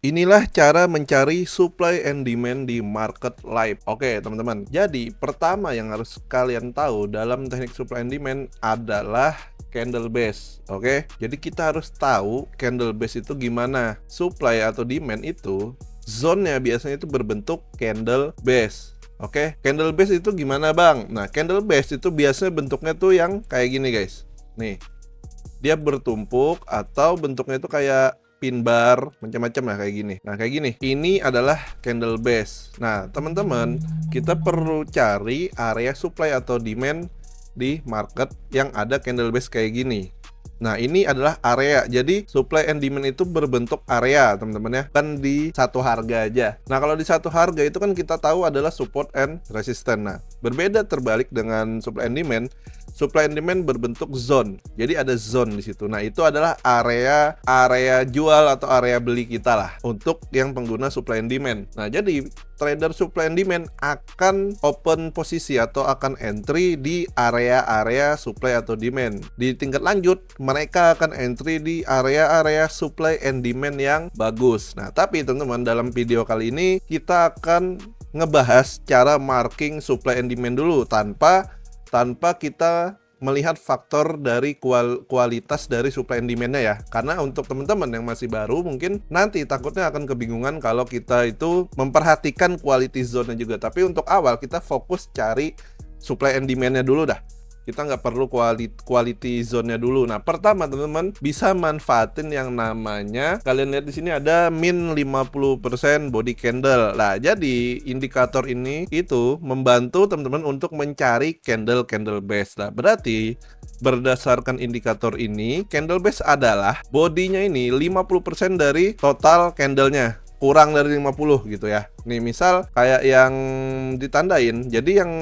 Inilah cara mencari supply and demand di market live. Oke, teman-teman. Jadi, pertama yang harus kalian tahu dalam teknik supply and demand adalah candle base. Oke, jadi kita harus tahu candle base itu gimana. Supply atau demand itu zone-nya biasanya itu berbentuk candle base. Oke, candle base itu gimana, Bang? Nah, candle base itu biasanya bentuknya tuh yang kayak gini, guys. Nih, dia bertumpuk atau bentuknya itu kayak pin bar, macam-macam lah kayak gini. Nah, kayak gini. Ini adalah candle base. Nah, teman-teman, kita perlu cari area supply atau demand di market yang ada candle base kayak gini. Nah, ini adalah area. Jadi, supply and demand itu berbentuk area, teman-teman ya. Kan di satu harga aja. Nah, kalau di satu harga itu kan kita tahu adalah support and resistance. Nah, berbeda terbalik dengan supply and demand. Supply and demand berbentuk zone. Jadi ada zone di situ. Nah, itu adalah area jual atau area beli kita lah untuk yang pengguna supply and demand. Nah, jadi trader supply and demand akan open posisi atau akan entry di area-area supply atau demand. Di tingkat lanjut, mereka akan entry di area-area supply and demand yang bagus. Nah, tapi teman-teman, dalam video kali ini kita akan ngebahas cara marking supply and demand dulu tanpa kita melihat faktor dari kualitas dari supply and demand-nya ya. Karena untuk teman-teman yang masih baru mungkin nanti takutnya akan kebingungan kalau kita itu memperhatikan quality zone-nya juga. Tapi untuk awal kita fokus cari supply and demand-nya dulu dah. Kita nggak perlu quality zone-nya dulu. Nah, pertama teman-teman bisa manfaatin yang namanya, kalian lihat di sini ada min 50% body candle. Nah, jadi indikator ini itu membantu teman-teman untuk mencari candle base. Nah, berarti berdasarkan indikator ini, candle base adalah bodinya ini 50% dari total candlenya, kurang dari 50 gitu ya. Nih misal kayak yang ditandain, jadi yang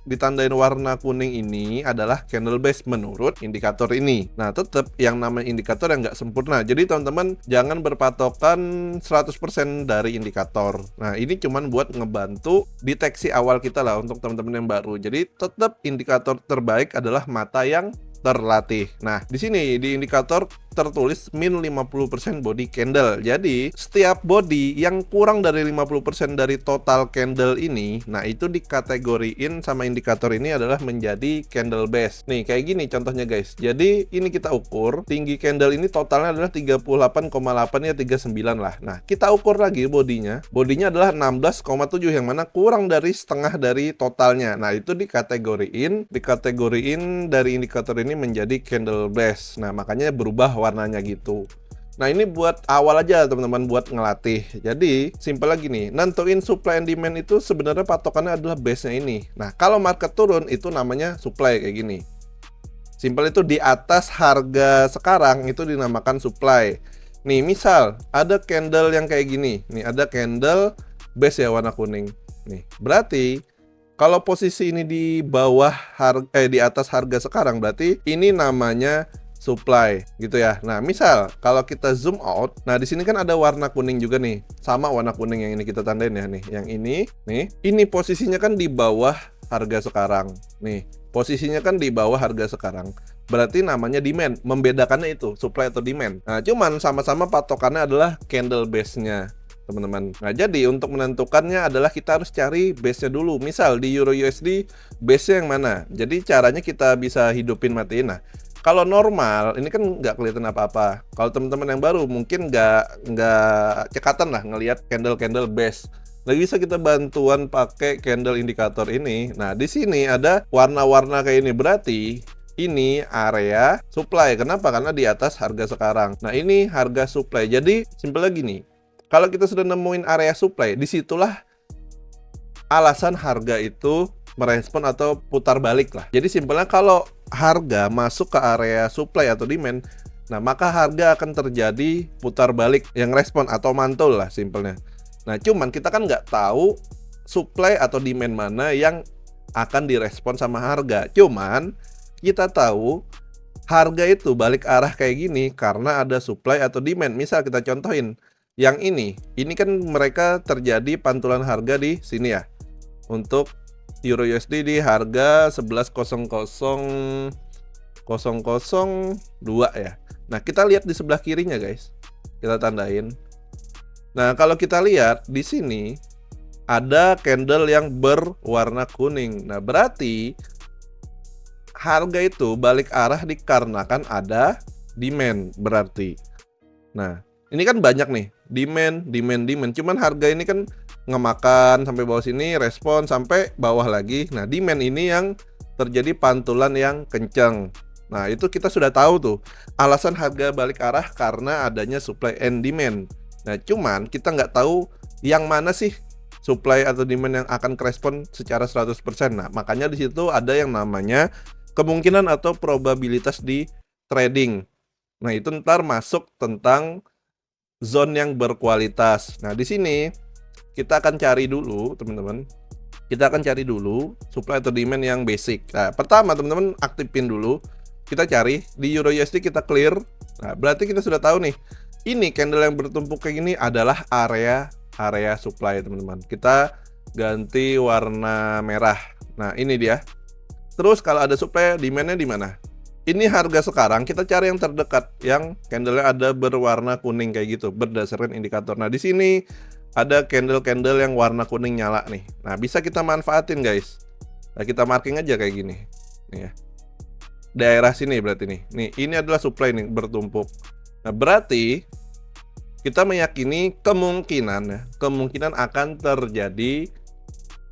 ditandain warna kuning ini adalah candle base menurut indikator ini. Nah, tetap yang namanya indikator yang nggak sempurna. Jadi teman-teman jangan berpatokan 100% dari indikator. Nah, ini cuman buat ngebantu deteksi awal kita lah untuk teman-teman yang baru. Jadi tetap indikator terbaik adalah mata yang terlatih. Nah, di sini di indikator tertulis min 50% body candle. Jadi, setiap body yang kurang dari 50% dari total candle ini, nah itu dikategoriin sama indikator ini adalah menjadi candle base. Nih, kayak gini contohnya guys. Jadi, ini kita ukur, tinggi candle ini totalnya adalah 38,8 ya 39 lah. Nah, kita ukur lagi bodinya. Bodinya adalah 16,7 yang mana kurang dari setengah dari totalnya. Nah, itu dikategoriin dari indikator ini menjadi candle base. Nah, makanya berubah warnanya gitu. Nah, ini buat awal aja teman-teman, buat ngelatih. Jadi simpel lagi nih, nentuin supply and demand itu sebenarnya patokannya adalah base-nya ini. Nah, kalau market turun itu namanya supply kayak gini. Simpel itu di atas harga sekarang itu dinamakan supply. Nih misal ada candle yang kayak gini. Nih ada candle base ya warna kuning. Nih berarti kalau posisi ini di bawah di atas harga sekarang, berarti ini namanya supply gitu ya. Nah, misal kalau kita zoom out, nah di sini kan ada warna kuning juga nih, sama warna kuning yang ini kita tandain ya nih. Yang ini posisinya kan di bawah harga sekarang. Nih, posisinya kan di bawah harga sekarang. Berarti namanya demand. Membedakannya itu supply atau demand. Nah, cuman sama-sama patokannya adalah candle base-nya, teman-teman. Nah, jadi untuk menentukannya adalah kita harus cari base-nya dulu. Misal di Euro USD base-nya yang mana? Jadi caranya kita bisa hidupin matiin. Nah, kalau normal ini kan nggak kelihatan apa-apa. Kalau teman-teman yang baru mungkin nggak cekatan lah ngelihat candle base. Lagi bisa kita bantuan pakai candle indikator ini. Nah, di sini ada warna-warna kayak ini, berarti ini area supply. Kenapa? Karena di atas harga sekarang. Nah, ini harga supply. Jadi simpel lagi nih. Kalau kita sudah nemuin area supply, disitulah alasan harga itu merespon atau putar balik lah. Jadi simpelnya kalau harga masuk ke area supply atau demand, nah maka harga akan terjadi putar balik yang respon atau mantul lah simpelnya. Nah cuman kita kan nggak tahu supply atau demand mana yang akan direspon sama harga. Cuman kita tahu harga itu balik arah kayak gini karena ada supply atau demand. Misal kita contohin yang ini kan mereka terjadi pantulan harga di sini ya. Untuk Euro USD di harga 11.00.002 ya. Nah, kita lihat di sebelah kirinya guys. Kita tandain. Nah, kalau kita lihat di sini ada candle yang berwarna kuning. Nah, berarti harga itu balik arah dikarenakan ada demand berarti. Nah, ini kan banyak nih, demand. Cuman harga ini kan ngemakan sampai bawah sini, respon sampai bawah lagi. Nah, demand ini yang terjadi pantulan yang kencang. Nah, itu kita sudah tahu tuh. Alasan harga balik arah karena adanya supply and demand. Nah, cuman kita nggak tahu yang mana sih supply atau demand yang akan kerespon secara 100%. Nah, makanya di situ ada yang namanya kemungkinan atau probabilitas di trading. Nah, itu ntar masuk tentang zone yang berkualitas. Nah, di sini kita akan cari dulu, teman-teman. Kita akan cari dulu supply atau demand yang basic. Nah, pertama teman-teman aktifin dulu. Kita cari di Euro USD, kita clear. Nah, berarti kita sudah tahu nih. Ini candle yang bertumpuk kayak gini adalah area supply, teman-teman. Kita ganti warna merah. Nah, ini dia. Terus kalau ada supply, demand-nya di mana? Ini harga sekarang, kita cari yang terdekat, yang candle-nya ada berwarna kuning kayak gitu, berdasarkan indikator. Nah, di sini ada candle-candle yang warna kuning nyala nih. Nah, bisa kita manfaatin, guys. Nah, kita marking aja kayak gini. Nih ya. Daerah sini berarti nih. Nih, ini adalah supply nih bertumpuk. Nah, berarti kita meyakini kemungkinan akan terjadi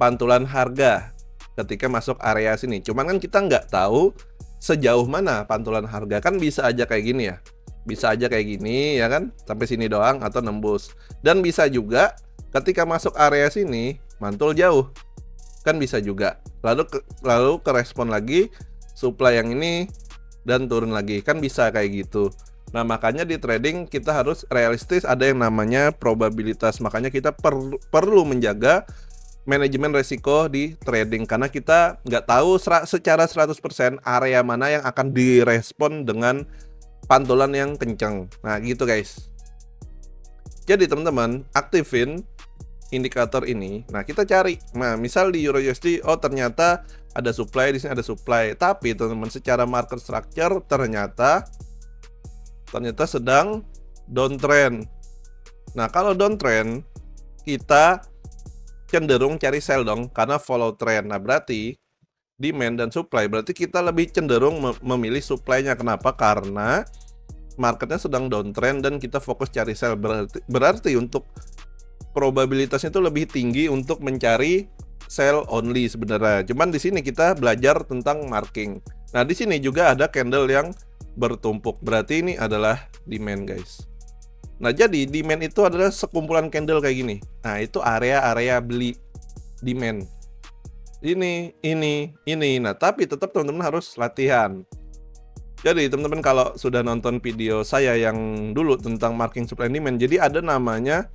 pantulan harga ketika masuk area sini. Cuman kan kita nggak tahu sejauh mana pantulan harga, kan bisa aja kayak gini ya. Bisa aja kayak gini ya kan, sampai sini doang atau nembus. Dan bisa juga ketika masuk area sini mantul jauh. Kan bisa juga. Lalu kerespon lagi supply yang ini dan turun lagi. Kan bisa kayak gitu. Nah, makanya di trading kita harus realistis, ada yang namanya probabilitas. Makanya kita perlu menjaga manajemen resiko di trading, karena kita nggak tahu secara 100% area mana yang akan direspon dengan pantulan yang kencang. Nah, gitu guys. Jadi teman-teman, aktifin indikator ini. Nah, kita cari. Nah, misal di Euro USD, oh ternyata ada supply, di sini ada supply. Tapi teman-teman, secara market structure ternyata sedang downtrend. Nah, kalau downtrend kita cenderung cari sell dong, karena follow trend. Nah, berarti demand dan supply, berarti kita lebih cenderung memilih supply-nya. Kenapa? Karena marketnya sedang downtrend dan kita fokus cari sell. Berarti untuk probabilitasnya itu lebih tinggi untuk mencari sell only sebenarnya. Cuman di sini kita belajar tentang marking. Nah, di sini juga ada candle yang bertumpuk. Berarti ini adalah demand, guys. Nah, jadi demand itu adalah sekumpulan candle kayak gini. Nah, itu area-area beli demand. Ini. Nah, tapi tetap teman-teman harus latihan. Jadi, teman-teman kalau sudah nonton video saya yang dulu tentang marking supply and demand, jadi ada namanya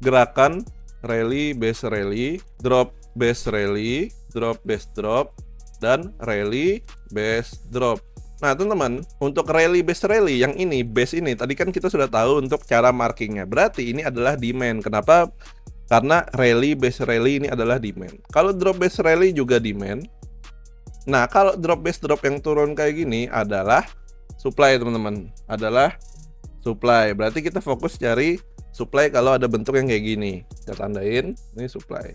gerakan rally base rally, drop base rally, drop base drop, dan rally base drop. Nah, teman-teman, untuk rally base rally yang ini, base ini, tadi kan kita sudah tahu untuk cara markingnya. Berarti ini adalah demand. Kenapa? Karena rally base rally ini adalah demand. Kalau drop base rally juga demand. Nah, kalau drop base drop yang turun kayak gini adalah supply, teman-teman. Adalah supply. Berarti kita fokus cari supply kalau ada bentuk yang kayak gini. Kita tandain, ini supply.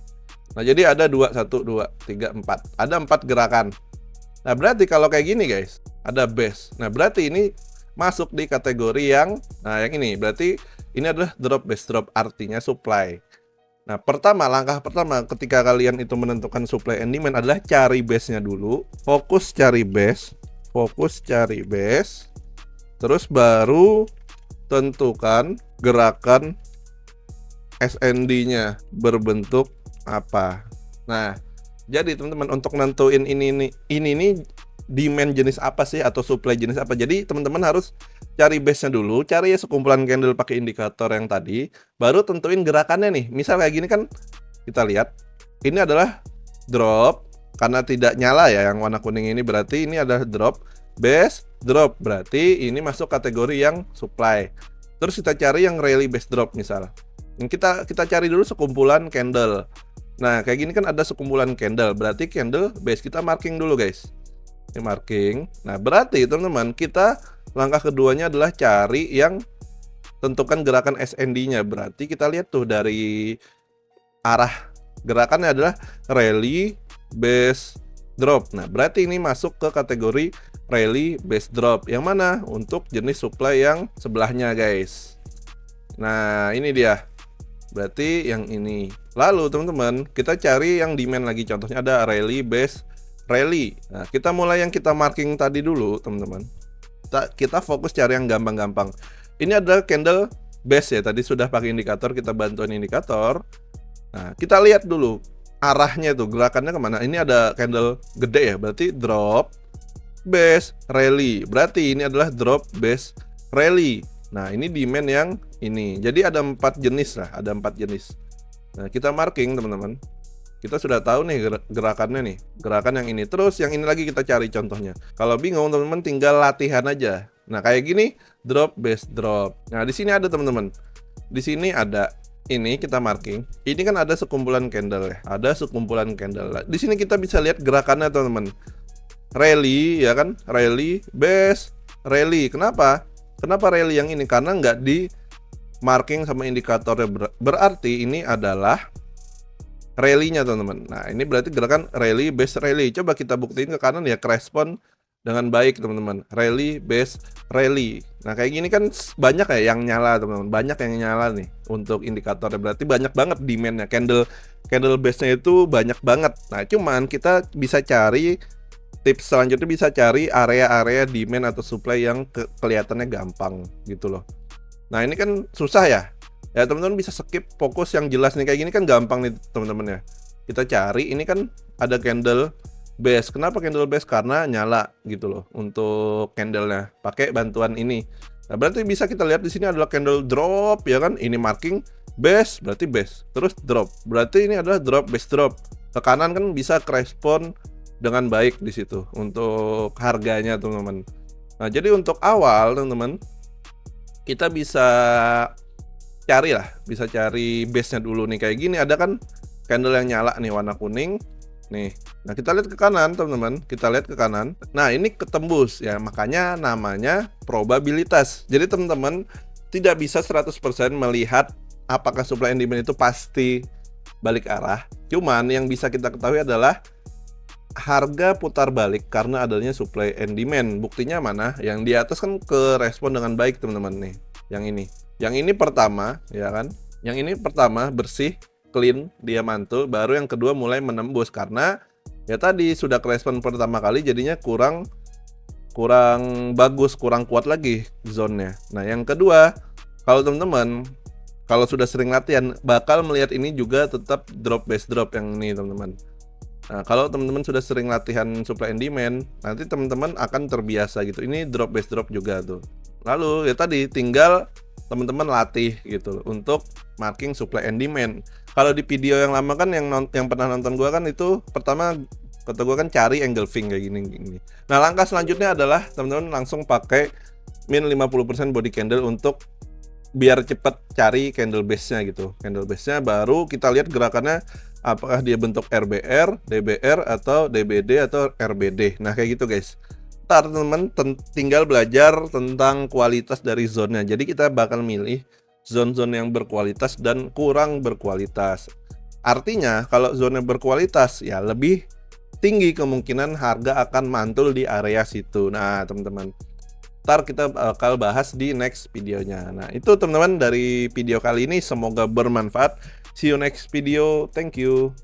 Nah, jadi ada 2, 1, 2, 3, 4. Ada 4 gerakan. Nah, berarti kalau kayak gini guys, ada base. Nah, berarti ini masuk di kategori yang, nah yang ini, berarti ini adalah drop base drop, artinya supply. Nah, langkah pertama ketika kalian itu menentukan supply and demand adalah cari base-nya dulu. Fokus cari base. Terus baru tentukan gerakan SND-nya berbentuk apa. Nah, jadi teman-teman, untuk nentuin ini nih demand jenis apa sih atau supply jenis apa. Jadi teman-teman harus cari base-nya dulu, cari ya sekumpulan candle pakai indikator yang tadi, baru tentuin gerakannya nih. Misal kayak gini kan, kita lihat ini adalah drop karena tidak nyala ya yang warna kuning ini, berarti ini adalah drop base drop, berarti ini masuk kategori yang supply. Terus kita cari yang rally base drop misal. Kita cari dulu sekumpulan candle. Nah, kayak gini kan ada sekumpulan candle, berarti candle base kita marking dulu guys. Ini marking. Nah, berarti teman-teman, kita langkah keduanya adalah cari yang tentukan gerakan SND-nya. Berarti kita lihat tuh dari arah gerakannya adalah rally, base, drop. Nah, berarti ini masuk ke kategori rally, base, drop. Yang mana? Untuk jenis supply yang sebelahnya, guys. Nah, ini dia. Berarti yang ini. Lalu, teman-teman, kita cari yang demand lagi. Contohnya ada rally, base, rally. Nah, kita mulai yang kita marking tadi dulu, teman-teman. Kita fokus cari yang gampang-gampang. Ini adalah candle base ya. Tadi sudah pakai indikator, kita bantuin indikator. Nah, kita lihat dulu arahnya tuh, gerakannya kemana. Ini ada candle gede ya, berarti drop, base, rally. Berarti ini adalah drop, base, rally. Nah, ini demand yang ini. Jadi ada 4 jenis lah, ada 4 jenis. Nah, kita marking, teman-teman. Kita sudah tahu nih gerakannya nih, gerakan yang ini. Terus yang ini lagi kita cari contohnya. Kalau bingung, teman-teman tinggal latihan aja. Nah, kayak gini, drop, base, drop. Nah, di sini ada, teman-teman. Di sini ada ini, kita marking. Ini kan ada sekumpulan candle ya. Ada sekumpulan candle. Di sini kita bisa lihat gerakannya, teman-teman. Rally ya kan? Rally, base, rally. Kenapa? Kenapa rally yang ini? Karena nggak di marking sama indikatornya. Berarti ini adalah rally-nya, teman-teman. Nah, ini berarti gerakan rally, base, rally. Coba kita buktiin ke kanan ya, respon dengan baik, teman-teman. Rally, base, rally. Nah, kayak gini kan banyak ya yang nyala, teman-teman. Banyak yang nyala nih untuk indikatornya. Berarti banyak banget demand-nya. Candle base-nya itu banyak banget. Nah, cuman kita bisa cari tips selanjutnya, bisa cari area-area demand atau supply yang kelihatannya gampang gitu loh. Nah, ini kan susah ya. Ya, teman-teman bisa skip, fokus yang jelas nih. Kayak gini kan gampang nih, teman-teman ya. Kita cari, ini kan ada candle base. Kenapa candle base? Karena nyala gitu loh untuk candlenya. Pakai bantuan ini. Nah, berarti bisa kita lihat di sini adalah candle drop ya kan? Ini marking base, berarti base. Terus drop. Berarti ini adalah drop, base, drop. Ke kanan kan bisa respon dengan baik di situ untuk harganya, teman-teman. Nah, jadi untuk awal, teman-teman, kita bisa cari base-nya dulu nih. Kayak gini ada kan candle yang nyala nih warna kuning nih. Nah, kita lihat ke kanan, teman-teman. Kita lihat ke kanan. Nah, ini ketembus ya, makanya namanya probabilitas. Jadi teman-teman tidak bisa 100% melihat apakah supply and demand itu pasti balik arah. Cuman yang bisa kita ketahui adalah harga putar balik karena adanya supply and demand. Buktinya mana? Yang di atas kan ke respon dengan baik, teman-teman nih. Yang ini pertama, ya kan? Yang ini pertama bersih, clean, dia mantul. Baru yang kedua mulai menembus karena ya tadi sudah kerespon pertama kali, jadinya kurang bagus, kurang kuat lagi zone-nya. Nah, yang kedua, kalau teman-teman kalau sudah sering latihan bakal melihat ini juga tetap drop, base, drop yang ini, teman-teman. Nah, kalau teman-teman sudah sering latihan supply and demand, nanti teman-teman akan terbiasa gitu. Ini drop, base, drop juga tuh. Lalu ya tadi tinggal teman-teman latih gitu untuk marking supply and demand. Kalau di video yang lama kan yang pernah nonton gua kan itu pertama kata gua kan cari angle engulfing kayak gini. Nah, langkah selanjutnya adalah teman-teman langsung pakai min 50% body candle untuk biar cepet cari candle base-nya gitu. Candle base-nya baru kita lihat gerakannya apakah dia bentuk RBR, DBR atau DBD atau RBD. Nah, kayak gitu, guys. Ntar teman-teman tinggal belajar tentang kualitas dari zone-nya. Jadi kita bakal milih zone-zone yang berkualitas dan kurang berkualitas. Artinya kalau zone berkualitas ya lebih tinggi kemungkinan harga akan mantul di area situ. Nah, teman-teman, ntar kita bakal bahas di next videonya. Nah, itu teman-teman dari video kali ini, semoga bermanfaat. See you next video. Thank you.